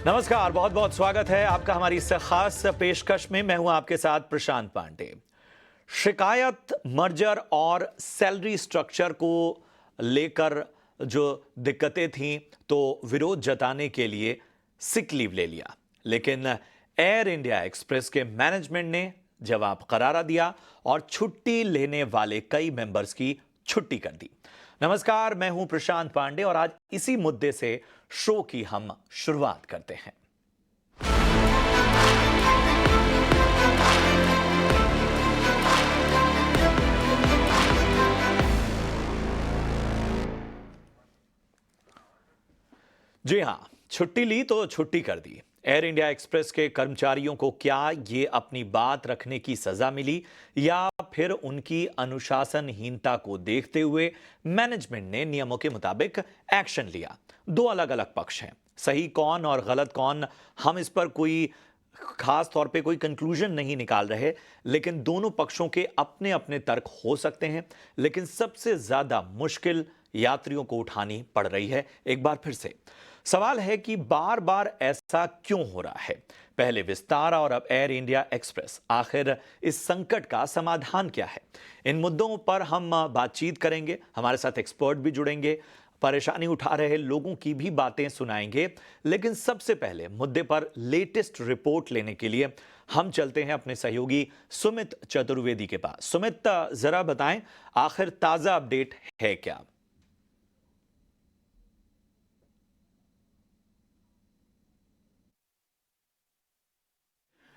नमस्कार, बहुत बहुत स्वागत है आपका हमारी इस खास पेशकश में। मैं हूं आपके साथ प्रशांत पांडे। शिकायत मर्जर और सैलरी स्ट्रक्चर को लेकर जो दिक्कतें थीं, तो विरोध जताने के लिए सिक लीव ले लिया, लेकिन एयर इंडिया एक्सप्रेस के मैनेजमेंट ने जवाब करारा दिया और छुट्टी लेने वाले कई मेंबर्स की छुट्टी कर दी। नमस्कार, मैं हूं प्रशांत पांडे और आज इसी मुद्दे से शो की हम शुरुआत करते हैं। जी हां, छुट्टी ली तो छुट्टी कर दी। एयर इंडिया एक्सप्रेस के कर्मचारियों को क्या ये अपनी बात रखने की सजा मिली, या फिर उनकी अनुशासनहीनता को देखते हुए मैनेजमेंट ने नियमों के मुताबिक एक्शन लिया? दो अलग अलग पक्ष हैं, सही कौन और गलत कौन, हम इस पर कोई खास तौर पे कोई कंक्लूजन नहीं निकाल रहे, लेकिन दोनों पक्षों के अपने अपने तर्क हो सकते हैं। लेकिन सबसे ज्यादा मुश्किल यात्रियों को उठानी पड़ रही है। एक बार फिर से सवाल है कि बार बार ऐसा क्यों हो रहा है? पहले विस्तारा और अब एयर इंडिया एक्सप्रेस, आखिर इस संकट का समाधान क्या है? इन मुद्दों पर हम बातचीत करेंगे। हमारे साथ एक्सपर्ट भी जुड़ेंगे, परेशानी उठा रहे लोगों की भी बातें सुनाएंगे। लेकिन सबसे पहले मुद्दे पर लेटेस्ट रिपोर्ट लेने के लिए हम चलते हैं अपने सहयोगी सुमित चतुर्वेदी के पास। सुमित, जरा बताएं, आखिर ताजा अपडेट है क्या?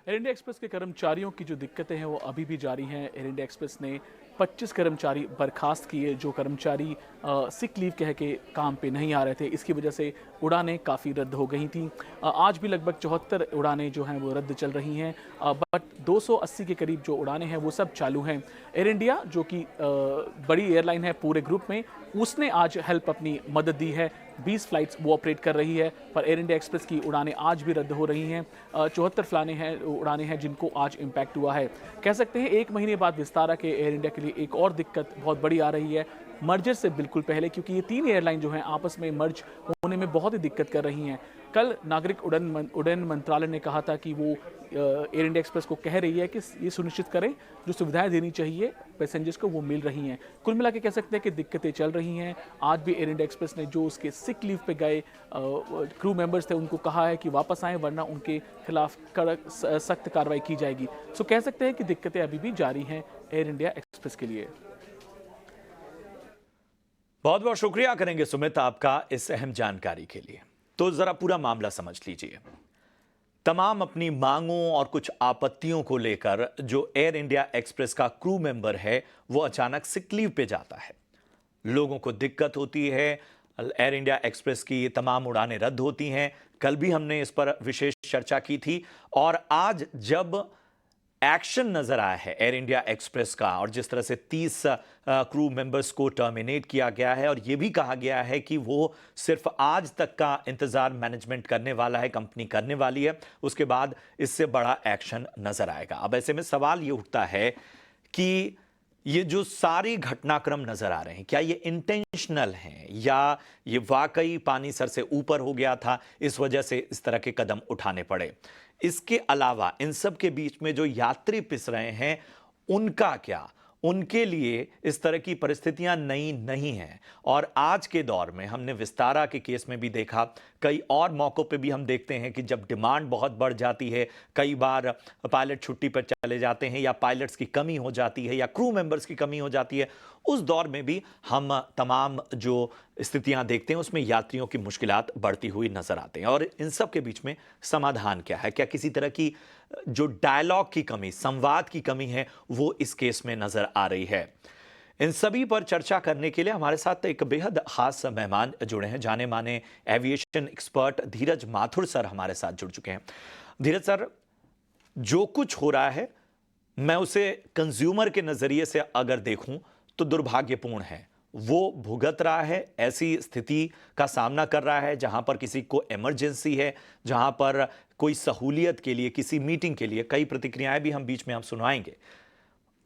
एयर इंडिया एक्सप्रेस के कर्मचारियों की जो दिक्कतें हैं वो अभी भी जारी हैं। एयर इंडिया एक्सप्रेस ने 25 कर्मचारी बर्खास्त किए, जो कर्मचारी सिक लीव कह के काम पे नहीं आ रहे थे। इसकी वजह से उड़ानें काफ़ी रद्द हो गई थी। आज भी लगभग 74 उड़ानें जो हैं वो रद्द चल रही हैं, बट 280 के करीब जो उड़ानें हैं वो सब चालू हैं। एयर इंडिया, जो कि बड़ी एयरलाइन है पूरे ग्रुप में, उसने आज हेल्प अपनी मदद दी है। 20 फ्लाइट्स वो ऑपरेट कर रही है, पर एयर इंडिया एक्सप्रेस की उड़ानें आज भी रद्द हो रही हैं। 74 उड़ानें हैं जिनको आज इम्पैक्ट हुआ है। कह सकते हैं 1 महीने बाद विस्तारा के एयर इंडिया के लिए एक और दिक्कत बहुत बड़ी आ रही है, मर्जर से बिल्कुल पहले, क्योंकि ये 3 एयरलाइन जो हैं आपस में मर्ज होने में बहुत ही दिक्कत कर रही हैं। कल नागरिक उड्डयन मंत्रालय ने कहा था कि वो एयर इंडिया एक्सप्रेस को कह रही है कि ये सुनिश्चित करें जो सुविधाएं देनी चाहिए पैसेंजर्स को वो मिल रही हैं। कुल मिला के कह सकते हैं कि दिक्कतें चल रही हैं। आज भी एयर इंडिया एक्सप्रेस ने जो उसके सिक लीव पे गए क्रू मेंबर्स थे उनको कहा है कि वापस आएँ, वरना उनके खिलाफ कड़क सख्त कार्रवाई की जाएगी। सो कह सकते हैं कि दिक्कतें अभी भी जारी हैं एयर इंडिया एक्सप्रेस के लिए। बहुत बहुत शुक्रिया करेंगे सुमित आपका इस अहम जानकारी के लिए। तो जरा पूरा मामला समझ लीजिए। तमाम अपनी मांगों और कुछ आपत्तियों को लेकर जो एयर इंडिया एक्सप्रेस का क्रू मेंबर है वो अचानक सिक लीव पे जाता है। लोगों को दिक्कत होती है, एयर इंडिया एक्सप्रेस की तमाम उड़ानें रद्द होती हैं। कल भी हमने इस पर विशेष चर्चा की थी, और आज जब एक्शन नजर आया है एयर इंडिया एक्सप्रेस का, और जिस तरह से 30 क्रू मेंबर्स को टर्मिनेट किया गया है, और यह भी कहा गया है कि वो सिर्फ आज तक का इंतजार मैनेजमेंट करने वाला है, कंपनी करने वाली है, उसके बाद इससे बड़ा एक्शन नजर आएगा। अब ऐसे में सवाल ये उठता है कि ये जो सारी घटनाक्रम नजर आ रहे हैं, क्या ये इंटेंशनल हैं, या ये वाकई पानी सर से ऊपर हो गया था, इस वजह से इस तरह के कदम उठाने पड़े? इसके अलावा इन सब के बीच में जो यात्री पिस रहे हैं, उनका क्या? उनके लिए इस तरह की परिस्थितियां नई नहीं हैं। और आज के दौर में हमने विस्तारा के केस में भी देखा, कई और मौकों पे भी हम देखते हैं कि जब डिमांड बहुत बढ़ जाती है, कई बार पायलट छुट्टी पर चले जाते हैं, या पायलट्स की कमी हो जाती है, या क्रू मेंबर्स की कमी हो जाती है, उस दौर में भी हम तमाम जो स्थितियां देखते हैं उसमें यात्रियों की मुश्किलात बढ़ती हुई नजर आते हैं। और इन सब के बीच में समाधान क्या है? क्या किसी तरह की जो डायलॉग की कमी, संवाद की कमी है, वो इस केस में नजर आ रही है? इन सभी पर चर्चा करने के लिए हमारे साथ एक बेहद खास मेहमान जुड़े हैं। जाने माने एविएशन एक्सपर्ट धीरज माथुर सर हमारे साथ जुड़ चुके हैं। धीरज सर, जो कुछ हो रहा है, मैं उसे कंज्यूमर के नजरिए से अगर देखूं तो दुर्भाग्यपूर्ण है। वो भुगत रहा है, ऐसी स्थिति का सामना कर रहा है जहां पर किसी को इमरजेंसी है, जहां पर कोई सहूलियत के लिए, किसी मीटिंग के लिए, कई प्रतिक्रियाएं भी हम बीच में आप सुनाएंगे।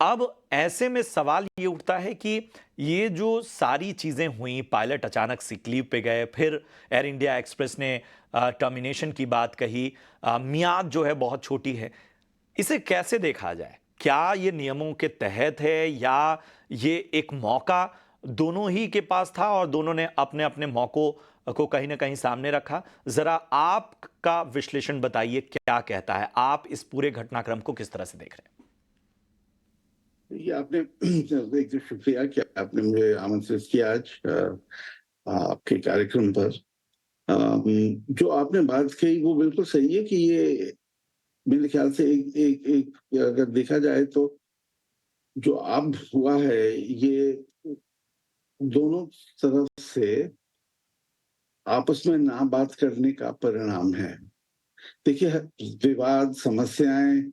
अब ऐसे में सवाल ये उठता है कि ये जो सारी चीजें हुई, पायलट अचानक सिक लीव पे गए, फिर एयर इंडिया एक्सप्रेस ने टर्मिनेशन की बात कही, मियाद जो है बहुत छोटी है, इसे कैसे देखा जाए? क्या ये नियमों के तहत है या ये एक मौका दोनों ही के पास था और दोनों ने अपने अपने मौकों को कहीं ना कहीं सामने रखा? जरा आपका विश्लेषण बताइए, क्या कहता है, आप इस पूरे घटनाक्रम को किस तरह से देख रहे हैं? ये आपने एक तो शुक्रिया कि आपने मुझे आमंत्रित किया आज आपके कार्यक्रम पर। जो आपने बात कही वो बिल्कुल सही है कि ये मेरे ख्याल से एक अगर देखा जाए तो जो अब हुआ है ये दोनों तरफ से आपस में ना बात करने का परिणाम है। देखिए, विवाद, समस्याएं,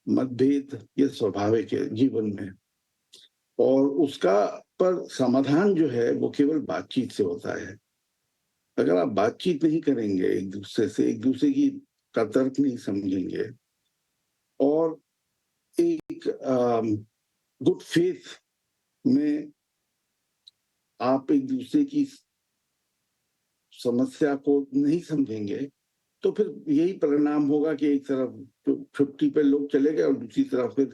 मतभेद ये स्वाभाविक है जीवन में, और उसका पर समाधान जो है वो केवल बातचीत से होता है। अगर आप बातचीत नहीं करेंगे एक दूसरे से, एक दूसरे की का तर्क नहीं समझेंगे और एक गुड फेथ में आप एक दूसरे की समस्या को नहीं समझेंगे, तो फिर यही परिणाम होगा कि एक तरफ छुट्टी पे लोग चले गए और दूसरी तरफ फिर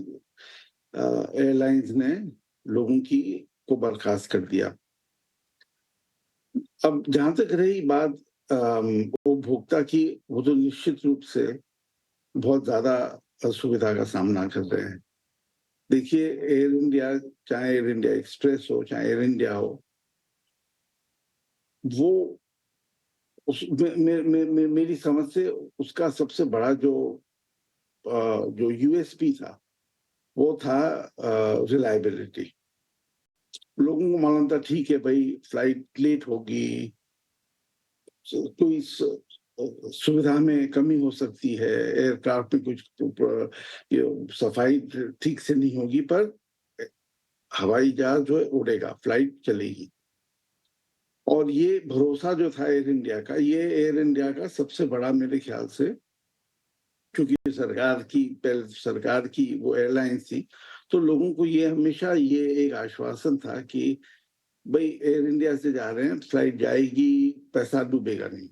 एयरलाइंस ने लोगों को बर्खास्त कर दिया। अब जहां तक रही बात उपभोक्ता की, वो तो निश्चित रूप से बहुत ज्यादा असुविधा का सामना कर रहे हैं। देखिए, एयर इंडिया, चाहे एयर इंडिया एक्सप्रेस हो, चाहे एयर इंडिया हो, वो मेरी समझ से उसका सबसे बड़ा जो यूएसपी था वो था रिलायबिलिटी। लोगों को मालूम था ठीक है भाई, फ्लाइट लेट होगी, कोई सुविधा में कमी हो सकती है, एयरक्राफ्ट में कुछ सफाई ठीक से नहीं होगी, पर हवाई जहाज जो है उड़ेगा, फ्लाइट चलेगी। और ये भरोसा जो था एयर इंडिया का, ये एयर इंडिया का सबसे बड़ा मेरे ख्याल से, क्योंकि सरकार की वो एयरलाइंस थी, तो लोगों को ये हमेशा ये एक आश्वासन था कि भाई एयर इंडिया से जा रहे हैं, फ्लाइट जाएगी, पैसा डूबेगा नहीं।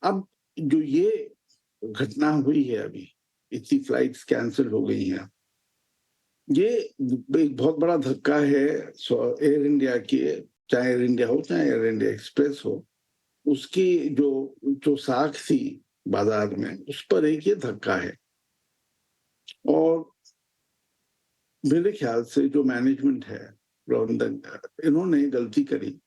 अब जो ये घटना हुई है, अभी इतनी फ्लाइट्स कैंसिल हो गई हैं, ये एक बहुत बड़ा धक्का है एयर इंडिया के, चाहे एयर इंडिया हो चाहे एयर इंडिया एक्सप्रेस हो, उसकी जो साख थी बाजार में, उस पर एक ये धक्का है। और मेरे ख्याल से जो मैनेजमेंट है, प्रबंधन, इन्होंने गलती करी,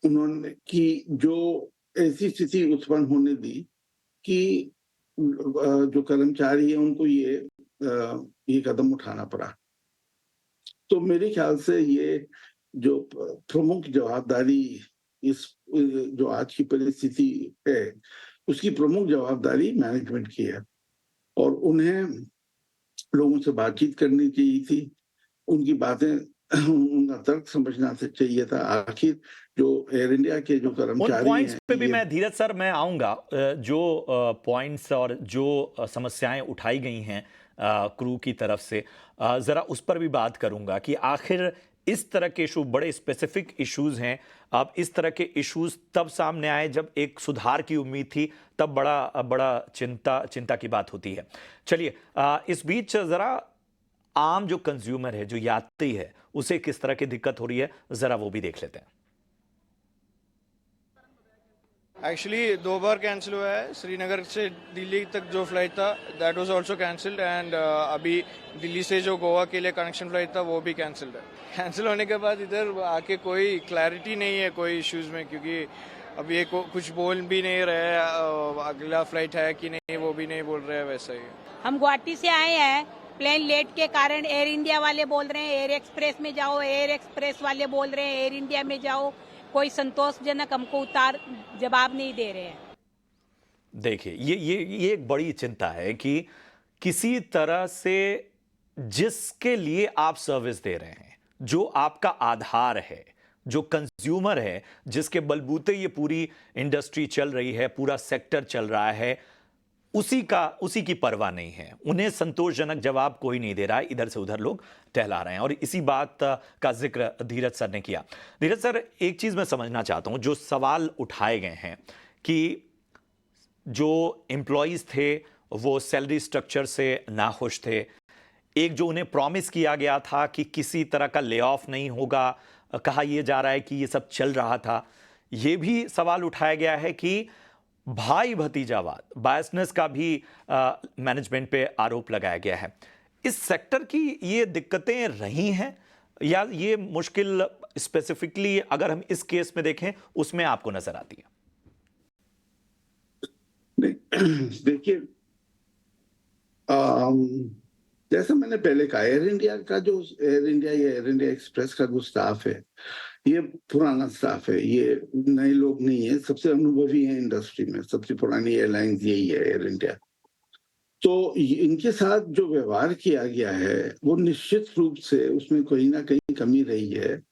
उन्होंने कि जो ऐसी स्थिति उत्पन्न होने दी कि जो कर्मचारी है उनको ये कदम उठाना पड़ा। तो मेरे ख्याल से ये जो प्रमुख जवाबदारी इस जो आज की परिस्थिति है, उसकी प्रमुख जवाबदारी मैनेजमेंट की है, और उन्हें लोगों से बातचीत करनी चाहिए थी, उनकी बातें, उनका तर्क समझना चाहिए था। आखिर जो एयर इंडिया के जो कर्मचारी उन पॉइंट्स हैं, पे भी मैं, धीरज सर, मैं आऊंगा। जो पॉइंट्स और जो समस्याएं उठाई गई हैं क्रू की तरफ से, जरा उस पर भी बात करूंगा कि आखिर इस तरह के इशू बड़े स्पेसिफिक इश्यूज हैं। अब इस तरह के इश्यूज तब सामने आए जब एक सुधार की उम्मीद थी, तब बड़ा बड़ा चिंता की बात होती है। चलिए, इस बीच जरा आम जो कंज्यूमर है, जो यात्री है, उसे किस तरह की दिक्कत हो रही है, जरा वो भी देख लेते हैं। एक्चुअली 2 बार कैंसिल हुआ है। श्रीनगर से दिल्ली तक जो फ्लाइट था that was also cancelled, and अभी दिल्ली से जो गोवा के लिए कनेक्शन फ्लाइट था वो भी कैंसिल्ड है। कैंसिल होने के बाद इधर आके कोई क्लैरिटी नहीं है कोई इश्यूज में, क्योंकि अब ये कुछ बोल भी नहीं रहे, अगला फ्लाइट है कि नहीं वो भी नहीं बोल रहे हैं। वैसा ही हम गुवाहाटी से आए हैं, प्लेन लेट के कारण एयर इंडिया वाले बोल रहे हैं एयर एक्सप्रेस में जाओ, एयर एक्सप्रेस वाले बोल रहे हैं एयर इंडिया में जाओ, कोई संतोषजनक हमको जवाब नहीं दे रहे हैं। देखिए, ये एक बड़ी चिंता है कि किसी तरह से जिसके लिए आप सर्विस दे रहे हैं, जो आपका आधार है, जो कंज्यूमर है, जिसके बलबूते ये पूरी इंडस्ट्री चल रही है, पूरा सेक्टर चल रहा है, उसी की परवाह नहीं है। उन्हें संतोषजनक जवाब कोई नहीं दे रहा है, इधर से उधर लोग टहला रहे हैं। और इसी बात का जिक्र धीरज सर ने किया। धीरज सर, एक चीज मैं समझना चाहता हूं, जो सवाल उठाए गए हैं कि जो एम्प्लॉयज थे वो सैलरी स्ट्रक्चर से नाखुश थे, एक जो उन्हें प्रॉमिस किया गया था कि किसी तरह का ले ऑफ नहीं होगा, कहा यह जा रहा है कि ये सब चल रहा था। यह भी सवाल उठाया गया है कि भाई भतीजावाद, बायसनेस का भी मैनेजमेंट पे आरोप लगाया गया है। इस सेक्टर की ये दिक्कतें रही हैं या ये मुश्किल स्पेसिफिकली अगर हम इस केस में देखें उसमें आपको नजर आती है? देखिए, जैसा मैंने पहले कहा, एयर इंडिया का जो एयर इंडिया या एयर इंडिया एक्सप्रेस का जो स्टाफ है, ये पुराना स्टाफ है, ये नए लोग नहीं है, सबसे अनुभवी है इंडस्ट्री में, सबसे पुरानी एयरलाइंस यही है, एयर इंडिया। तो इनके साथ जो व्यवहार किया गया है वो निश्चित रूप से उसमें कहीं ना कहीं कमी रही है,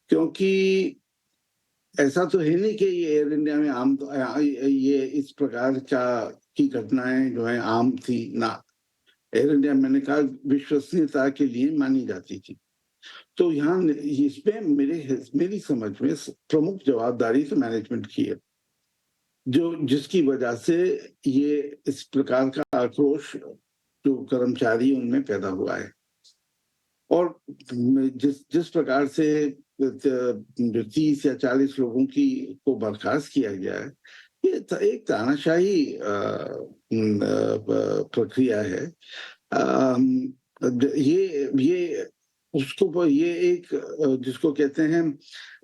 क्योंकि ऐसा तो है नहीं कि ये एयर इंडिया में ये इस प्रकार की घटनाएं जो है आम थी ना। एयर इंडिया, मैंने कहा, विश्वसनीयता के लिए मानी जाती थी। तो यहाँ इसमें मेरी समझ में प्रमुख जवाबदारी तो मैनेजमेंट की है, जिसकी वजह से ये इस प्रकार का आक्रोश जो कर्मचारी उनमें पैदा हुआ है। और जिस प्रकार से जो 30 या 40 लोगों को बर्खास्त किया गया है, ये एक तानाशाही प्रक्रिया है। ये उसको ये एक जिसको कहते हैं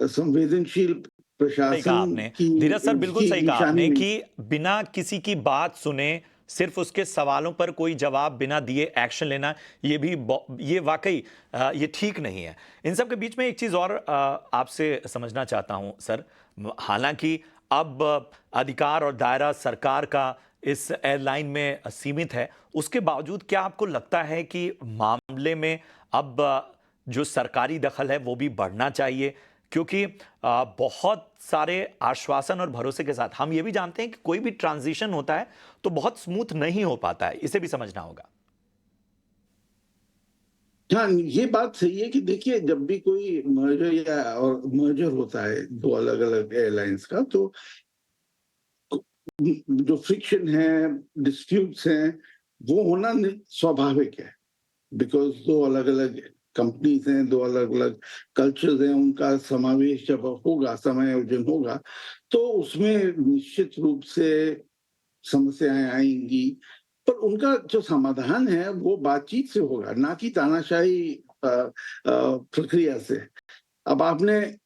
संवेदनशील प्रशासन आपने की, धीरज सर, बिल्कुल सही कहा आपने निशानी कि बिना किसी की बात सुने सिर्फ उसके सवालों पर कोई जवाब बिना दिए एक्शन लेना, ये वाकई ये ठीक नहीं है। इन सब के बीच में एक चीज और आपसे समझना चाहता हूं सर, हालांकि अब अधिकार और दायरा सरकार का इस एयरलाइन में सीमित है, उसके बावजूद क्या आपको लगता है कि मामले में अब जो सरकारी दखल है वो भी बढ़ना चाहिए? क्योंकि बहुत सारे आश्वासन और भरोसे के साथ हम ये भी जानते हैं कि कोई भी ट्रांजिशन होता है तो बहुत स्मूथ नहीं हो पाता है, इसे भी समझना होगा। हाँ, ये बात सही है कि देखिए, जब भी कोई मर्जर होता है दो अलग अलग एयरलाइंस का, तो जो फ्रिक्शन है, डिस्प्यूट्स हैं, वो होना स्वाभाविक है, बिकॉज दो अलग अलग कंपनीज हैं, दो अलग अलग कल्चर्स हैं, उनका समावेश जब होगा, समायोजन होगा, तो उसमें निश्चित रूप से समस्याएं आएंगी। पर उनका जो समाधान है वो बातचीत से होगा, ना कि तानाशाही प्रक्रिया से। अब आपने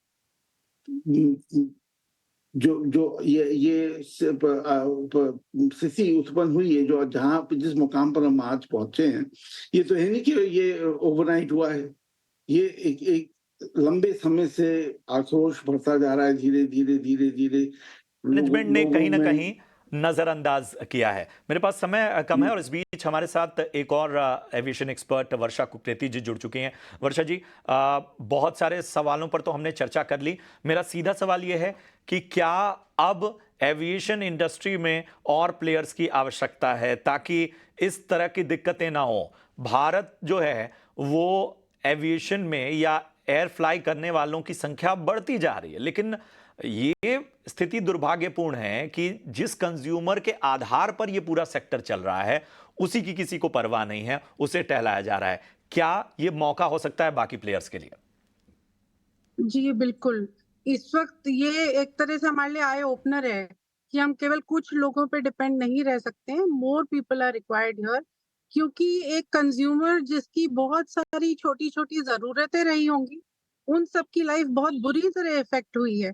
जो ये स्थिति उत्पन्न हुई है, जो जिस मुकाम पर हम आज पहुंचे हैं, ये तो है नहीं कि ये ओवरनाइट हुआ है। ये एक लंबे समय से आक्रोश बढ़ता जा रहा है, धीरे धीरे धीरे धीरे मैनेजमेंट ने कहीं ना में कहीं नजरअंदाज किया है। मेरे पास समय कम है और इस बीच हमारे साथ एक और एविएशन एक्सपर्ट वर्षा कुकरेती जी जुड़ चुकी हैं। वर्षा जी, बहुत सारे सवालों पर तो हमने चर्चा कर ली। मेरा सीधा सवाल यह है कि क्या अब एविएशन इंडस्ट्री में और प्लेयर्स की आवश्यकता है ताकि इस तरह की दिक्कतें ना हो? भारत जो है वो एविएशन में या एयर फ्लाई करने वालों की संख्या बढ़ती जा रही है, लेकिन ये स्थिति दुर्भाग्यपूर्ण है कि जिस कंज्यूमर के आधार पर यह पूरा सेक्टर चल रहा है उसी की किसी को परवाह नहीं है, उसे टहलाया जा रहा है। क्या यह मौका हो सकता है बाकी प्लेयर्स के लिए? जी बिल्कुल, इस वक्त ये एक तरह से हमारे लिए आई ओपनर है कि हम केवल कुछ लोगों पे डिपेंड नहीं रह सकते हैं। More people are required here, क्योंकि एक कंज्यूमर जिसकी बहुत सारी छोटी छोटी जरूरतें रही होंगी, उन सब की लाइफ बहुत बुरी तरह इफेक्ट हुई है।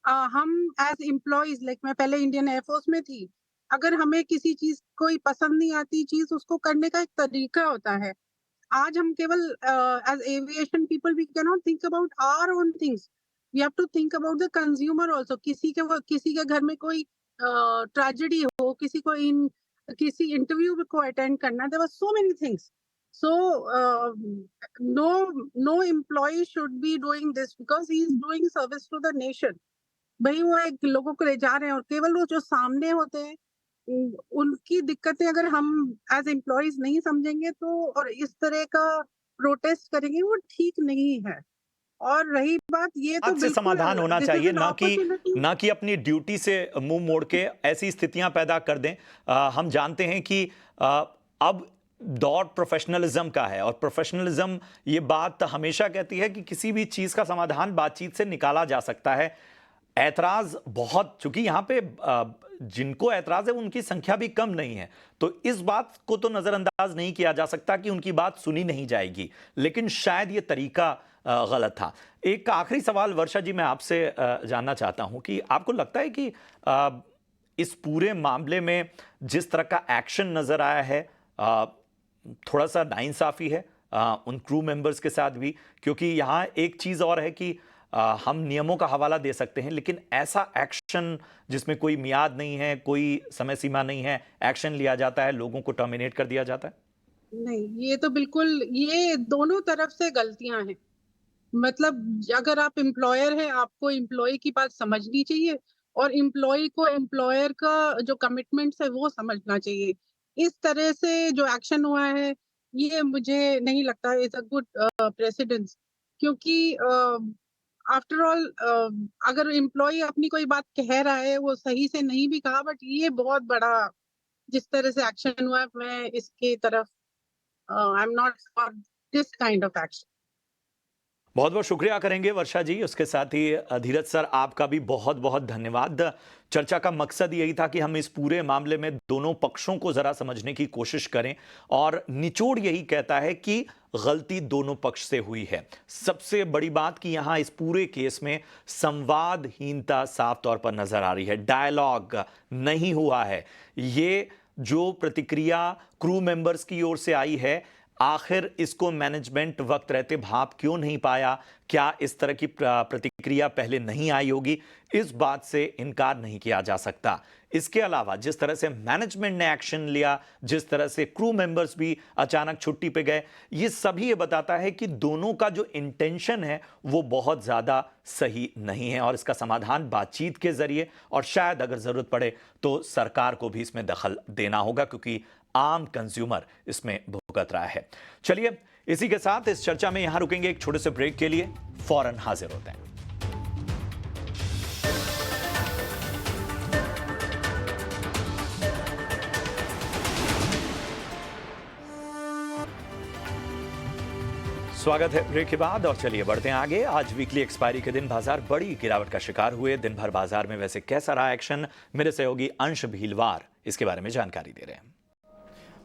हम एज एम्प्लॉइज, लाइक मैं पहले इंडियन एयरफोर्स में थी, अगर हमें किसी चीज कोई पसंद नहीं आती चीज, उसको करने का एक तरीका होता है। आज हम केवल as aviation people we can not think about our own things, we have to think about the consumer also. किसी के घर में कोई ट्रेजेडी हो, किसी इंटरव्यू को अटेंड करना, there were so many things. So no employ should be doing this because he is doing service to the nation. भाई वो एक लोगों को ले जा रहे हैं और केवल वो जो सामने होते हैं उनकी दिक्कतें अगर हम एज एम्प्लॉयज नहीं समझेंगे तो और इस तरह का प्रोटेस्ट करेंगे वो ठीक नहीं है। और रही बात ये तो बात से बिल्कुल समाधान होना दिस इज चाहिए, एन ना कि अपॉर्चुनिटी। अपनी ड्यूटी से मुंह मोड़ के ऐसी स्थितियां पैदा कर दें। हम जानते हैं कि अब दौर प्रोफेशनलिज्म का है, और प्रोफेशनलिज्म ये बात हमेशा कहती है कि किसी भी चीज का समाधान बातचीत से निकाला जा सकता है। ऐतराज बहुत, चूंकि यहाँ पे जिनको ऐतराज है उनकी संख्या भी कम नहीं है, तो इस बात को तो नजरअंदाज नहीं किया जा सकता कि उनकी बात सुनी नहीं जाएगी, लेकिन शायद ये तरीका गलत था। एक आखिरी सवाल वर्षा जी मैं आपसे जानना चाहता हूं कि आपको लगता है कि इस पूरे मामले में जिस तरह का एक्शन नजर आया है थोड़ा सा नाइंसाफी है उन क्रू मेंबर्स के साथ भी, क्योंकि यहाँ एक चीज और है कि हम नियमों का हवाला दे सकते हैं, लेकिन ऐसा एक्शन जिसमें कोई मियाद नहीं है, कोई समय सीमा नहीं है, एक्शन लिया जाता है, लोगों को टर्मिनेट कर दिया जाता है। नहीं, ये तो बिल्कुल, ये दोनों तरफ से गलतियां हैं। मतलब अगर आप एम्प्लॉयर हैं, आपको एम्प्लॉय की बात समझनी चाहिए और एम्प्लॉय को एम्प्लॉयर का जो कमिटमेंट्स है वो समझना चाहिए। इस तरह से जो एक्शन हुआ है ये मुझे नहीं लगता इज अ गुड प्रेसिडेंस, क्योंकि आफ्टर ऑल अगर एम्प्लॉय अपनी कोई बात कह रहा है वो सही से नहीं भी कहा, बट ये बहुत बड़ा जिस तरह से एक्शन हुआ है, मैं इसके तरफ I am not for this kind of action. बहुत बहुत शुक्रिया करेंगे वर्षा जी, उसके साथ ही धीरज सर आपका भी बहुत बहुत धन्यवाद। चर्चा का मकसद यही था कि हम इस पूरे मामले में दोनों पक्षों को जरा समझने की कोशिश करें, और निचोड़ यही कहता है कि गलती दोनों पक्ष से हुई है। सबसे बड़ी बात कि यहां इस पूरे केस में संवादहीनता साफ तौर पर नजर आ रही है, डायलॉग नहीं हुआ है। ये जो प्रतिक्रिया क्रू मेंबर्स की ओर से आई है, आखिर इसको मैनेजमेंट वक्त रहते भाप क्यों नहीं पाया? क्या इस तरह की प्रतिक्रिया पहले नहीं आई होगी? इस बात से इनकार नहीं किया जा सकता। इसके अलावा जिस तरह से मैनेजमेंट ने एक्शन लिया, जिस तरह से क्रू मेंबर्स भी अचानक छुट्टी पे गए, ये सभी ये बताता है कि दोनों का जो इंटेंशन है वो बहुत ज्यादा सही नहीं है, और इसका समाधान बातचीत के जरिए, और शायद अगर जरूरत पड़े तो सरकार को भी इसमें दखल देना होगा, क्योंकि आम कंज्यूमर इसमें भुगत रहा है। चलिए इसी के साथ इस चर्चा में यहां रुकेंगे एक छोटे से ब्रेक के लिए, फौरन हाजिर होते हैं। स्वागत है ब्रेक के बाद, और चलिए बढ़ते हैं आगे। आज वीकली एक्सपायरी के दिन बाजार बड़ी गिरावट का शिकार हुए। दिन भर बाजार में वैसे कैसा रहा एक्शन, मेरे सहयोगी अंश भीलवार इसके बारे में जानकारी दे रहे हैं।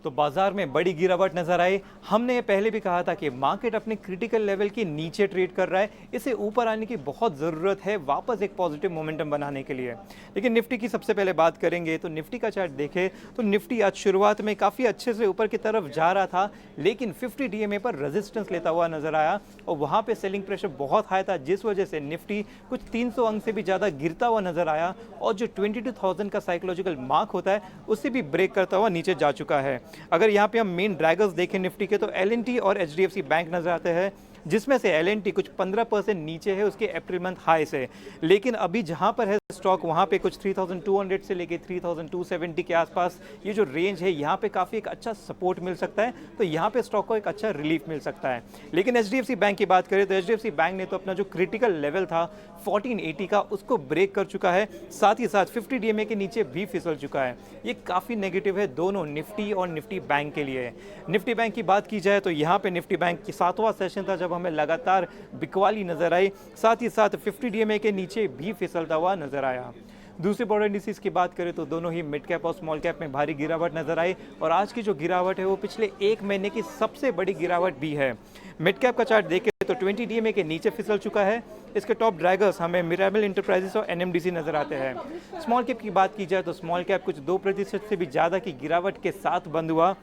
तो बाजार में बड़ी गिरावट नजर आई। हमने पहले भी कहा था कि मार्केट अपने क्रिटिकल लेवल के नीचे ट्रेड कर रहा है, इसे ऊपर आने की बहुत ज़रूरत है वापस एक पॉजिटिव मोमेंटम बनाने के लिए। लेकिन निफ्टी की सबसे पहले बात करेंगे तो निफ्टी का चार्ट देखें तो निफ्टी आज शुरुआत में काफ़ी अच्छे से ऊपर की तरफ जा रहा था, लेकिन 50 DMA पर रेजिस्टेंस लेता हुआ नजर आया और वहाँ पर सेलिंग प्रेशर बहुत हाई था, जिस वजह से निफ्टी कुछ 300 अंक से भी ज़्यादा गिरता हुआ नजर आया और जो 22,000 का साइकोलॉजिकल मार्क होता है उससे भी ब्रेक करता हुआ नीचे जा चुका है। अगर यहाँ पे हम मेन ड्रैगर्स देखें निफ्टी के तो L&T और HDFC बैंक नजर आते हैं, जिसमें से L&T कुछ 15% नीचे है उसके अप्रैल मंथ हाई से, लेकिन अभी जहां पर है स्टॉक वहां पे कुछ 3200 से लेके 3270 के आसपास ये जो रेंज है यहाँ पे काफ़ी एक अच्छा सपोर्ट मिल सकता है, तो यहाँ पे स्टॉक को एक अच्छा रिलीफ मिल सकता है। लेकिन HDFC बैंक की बात करें तो HDFC बैंक ने तो अपना जो क्रिटिकल लेवल था 1480 का उसको ब्रेक कर चुका है, साथ ही साथ 50 DMA के नीचे भी फिसल चुका है। ये काफ़ी नेगेटिव है दोनों निफ्टी और निफ्टी बैंक के लिए। निफ्टी बैंक की बात की जाए तो यहाँ पे निफ्टी बैंक की 7वां सेशन था जब हमें लगातार बिकवाली नजर आई, साथ ही साथ 50 DMA के नीचे भी फिसलता हुआ नजर आया। दूसरे बॉर्डर इंडिसेस की बात करें तो दोनों ही मिड कैप और स्मॉल कैप में भारी गिरावट नजर आई, और आज की जो गिरावट है वो पिछले एक महीने की सबसे बड़ी गिरावट भी है। मिड कैप का चार्ट देखें तो 20 DMA के नीचे फिसल चुका है। इसके टॉप ड्रैगर्स हमें मिराबल इंटरप्राइजेस और NMDC नजर आते हैं। स्मॉल कैप की बात की जाए तो स्मॉल कैप कुछ 2% से भी ज़्यादा की गिरावट के साथ बंद हुआ,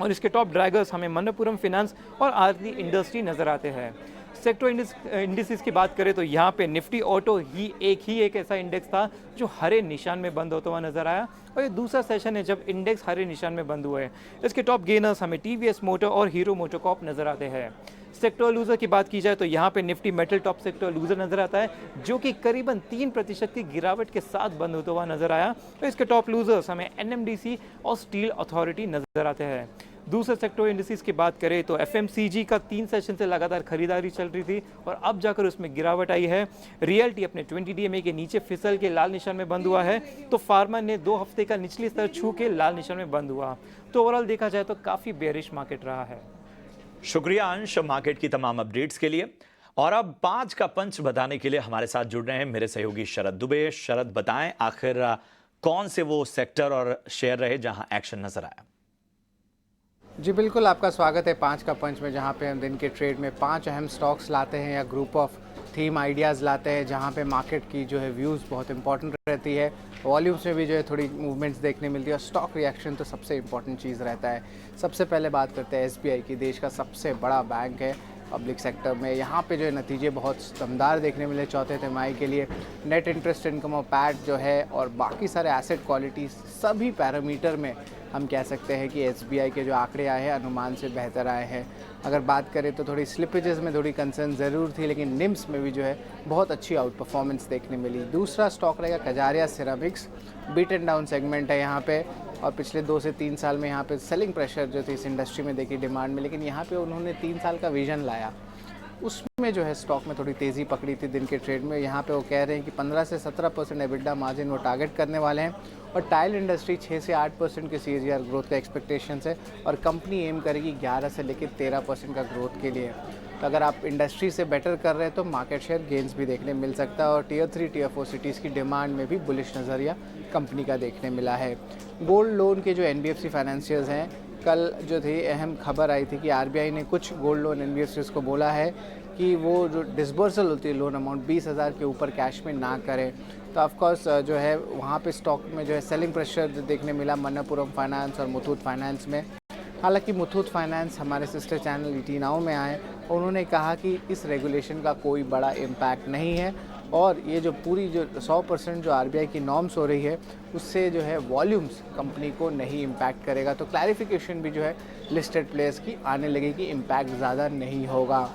और इसके टॉप ड्रैगर्स हमें मनप्पुरम फाइनेंस और आरती इंडस्ट्री नजर आते हैं। सेक्टर इंडिसेस की बात करें तो यहाँ पे निफ्टी ऑटो ही एक ऐसा इंडेक्स था जो हरे निशान में बंद होता हुआ नजर आया, और ये दूसरा सेशन है जब इंडेक्स हरे निशान में बंद हुए हैं। इसके टॉप गेनर्स हमें टीवीएस मोटर और हीरो मोटोकॉर्प नजर आते हैं। सेक्टर लूजर की बात की जाए तो यहाँ पे Nifty metal top sector loser नजर आता है, जो कि करीबन 3% की गिरावट के साथ बंद होता हुआ नजर आया। तो इसके टॉप लूजर्स हमें एनएमडीसी और स्टील अथॉरिटी नजर आते हैं। दूसरे सेक्टर इंडिसेस की बात करें तो एफएमसीजी का 3 सेशन से लगातार खरीदारी चल रही थी और अब जाकर उसमें गिरावट आई है। रियल्टी अपने 20 DMA के नीचे फिसल के लाल निशान में बंद हुआ है, तो फार्मा ने 2 हफ्ते का निचली स्तर छू के लाल निशान में बंद हुआ। तो ओवरऑल देखा जाए तो काफी बेयरिश मार्केट रहा है। शुक्रिया अंश मार्केट की तमाम अपडेट्स के लिए। और अब 5 का पंच बताने के लिए हमारे साथ जुड़ रहे हैं मेरे सहयोगी शरद दुबे। शरद, बताएं आखिर कौन से वो सेक्टर और शेयर रहे जहां एक्शन नजर आया? जी बिल्कुल, आपका स्वागत है 5 का पंच में, जहां पे हम दिन के ट्रेड में 5 अहम स्टॉक्स लाते हैं या ग्रुप ऑफ थीम आइडियाज़ लाते हैं, जहां पे मार्केट की जो है व्यूज़ बहुत इंपॉर्टेंट रहती है। वॉल्यूम्स में भी जो है थोड़ी मूवमेंट्स देखने मिलती है और स्टॉक रिएक्शन तो सबसे इंपॉर्टेंट चीज़ रहता है। सबसे पहले बात करते हैं SBI की, देश का सबसे बड़ा बैंक है पब्लिक सेक्टर में। यहाँ पे जो है नतीजे बहुत दमदार देखने मिले चौथे तिमाही के लिए। नेट इंटरेस्ट इनकम और पैट जो है और बाकी सारे एसेट क्वालिटी सभी पैरामीटर में हम कह सकते हैं कि SBI के जो आंकड़े आए हैं अनुमान से बेहतर आए हैं। अगर बात करें तो थोड़ी स्लिपेजेस में थोड़ी कंसर्न ज़रूर थी, लेकिन निम्स में भी जो है बहुत अच्छी आउट परफॉर्मेंस देखने मिली। दूसरा स्टॉक रहेगा Kajaria ceramics, beaten down segment है यहाँ पे, और पिछले 2 से 3 साल में यहाँ पे सेलिंग प्रेशर जो थी इस इंडस्ट्री में देखी डिमांड में, लेकिन यहाँ पे उन्होंने 3 साल का विजन लाया, उसमें जो है स्टॉक में थोड़ी तेज़ी पकड़ी थी दिन के ट्रेड में। यहाँ पे वो कह रहे हैं कि 15 से 17% एबिटा मार्जिन वो टारगेट करने वाले हैं, और टाइल इंडस्ट्री 6 से 8% के CAGR ग्रोथ का एक्सपेक्टेशंस है, और कंपनी एम करेगी 11 से लेकर 13% का ग्रोथ के लिए। तो अगर आप इंडस्ट्री से बेटर कर रहे हैं तो मार्केट शेयर गेंस भी देखने मिल सकता है, और टियर 3 टियर 4 सिटीज़ की डिमांड में भी बुलिश नज़रिया कंपनी का देखने मिला है। गोल्ड लोन के जो NBFC फाइनेंशियर्स हैं, कल जो थी अहम खबर आई थी कि RBI ने कुछ गोल्ड लोन NBFCs को बोला है कि वो जो डिसबर्सल होती है लोन अमाउंट 20,000 के ऊपर कैश में ना करें। तो ऑफकोर्स जो है वहाँ पे स्टॉक में जो है सेलिंग प्रेशर देखने मिला मनप्पुरम फाइनेंस और मुथूट फाइनेंस में। हालांकि मुथूट फाइनेंस हमारे सिस्टर चैनल ET Now में आए, उन्होंने कहा कि इस रेगुलेशन का कोई बड़ा इम्पैक्ट नहीं है, और ये जो पूरी जो 100% जो RBI की नॉर्म्स हो रही है उससे जो है वॉल्यूम्स कंपनी को नहीं इम्पैक्ट करेगा। तो क्लैरिफिकेशन भी जो है लिस्टेड प्लेयर्स की आने लगेगी, इम्पैक्ट ज़्यादा नहीं होगा।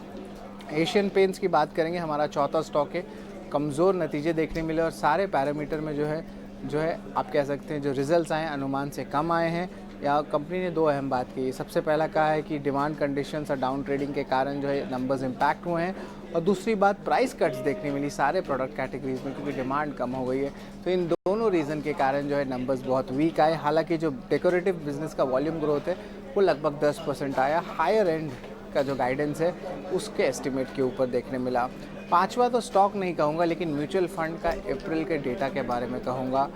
एशियन पेंट्स की बात करेंगे, हमारा चौथा स्टॉक है, कमज़ोर नतीजे देखने मिले और सारे पैरामीटर में जो है आप कह सकते हैं जो रिजल्ट्स आए अनुमान से कम आए हैं। या कंपनी ने 2 अहम बात की, सबसे पहला कहा है कि डिमांड कंडीशंस और डाउन ट्रेडिंग के कारण जो है नंबर्स इम्पैक्ट हुए हैं, और दूसरी बात प्राइस कट्स देखने मिली सारे प्रोडक्ट कैटेगरीज में क्योंकि डिमांड कम हो गई है। तो इन दोनों रीज़न के कारण जो है नंबर्स बहुत वीक आए। हालांकि जो डेकोरेटिव बिजनेस का वॉल्यूम ग्रोथ है वो लगभग 10% आया, हायर एंड का जो गाइडेंस है उसके एस्टिमेट के ऊपर देखने मिला। पांचवा तो स्टॉक नहीं कहूँगा, लेकिन म्यूचुअल फंड का अप्रैल के डेटा के बारे में कहूँगा,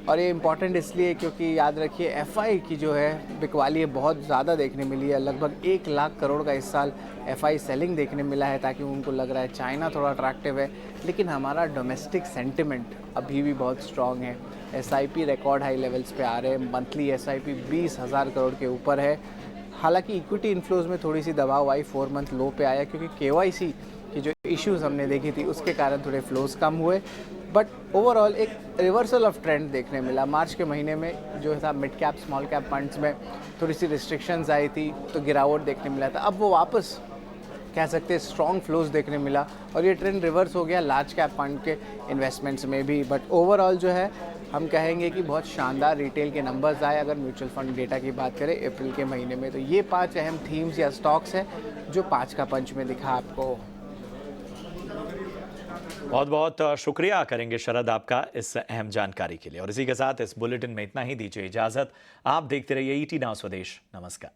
और ये इम्पॉर्टेंट इसलिए क्योंकि याद रखिए FI की जो है बिकवाली बहुत ज़्यादा देखने मिली है। लगभग 1 लाख करोड़ का इस साल FI सेलिंग देखने मिला है, ताकि उनको लग रहा है चाइना थोड़ा अट्रैक्टिव है, लेकिन हमारा डोमेस्टिक सेंटिमेंट अभी भी बहुत स्ट्रॉन्ग है। SIP रिकॉर्ड हाई लेवल्स पे आ रहे हैं, मंथली SIP 20,000 करोड़ के ऊपर है। हालांकि इक्विटी इन्फ्लोज में थोड़ी सी दबाव आई, 4 मंथ लो पे आया क्योंकि KYC की जो इश्यूज हमने देखी थी उसके कारण थोड़े फ्लोज कम हुए, बट ओवरऑल एक रिवर्सल ऑफ ट्रेंड देखने मिला। मार्च के महीने में जो था mid cap small cap funds में थोड़ी सी रिस्ट्रिक्शंस आई थी तो गिरावट देखने मिला था, अब वो वापस कह सकते हैं स्ट्रॉन्ग फ्लोज देखने मिला, और ये ट्रेंड रिवर्स हो गया लार्ज कैप फंड के इन्वेस्टमेंट्स में भी। बट ओवरऑल जो है हम कहेंगे कि बहुत शानदार रिटेल के नंबर्स आए अगर म्यूचुअल फंड डेटा की बात करें अप्रैल के महीने में। तो ये 5 अहम थीम्स या स्टॉक्स हैं जो 5 का पंच में दिखा आपको। बहुत बहुत शुक्रिया करेंगे शरद आपका इस अहम जानकारी के लिए, और इसी के साथ इस बुलेटिन में इतना ही, दीजिए इजाजत। आप देखते रहिए ET Now स्वदेश। नमस्कार।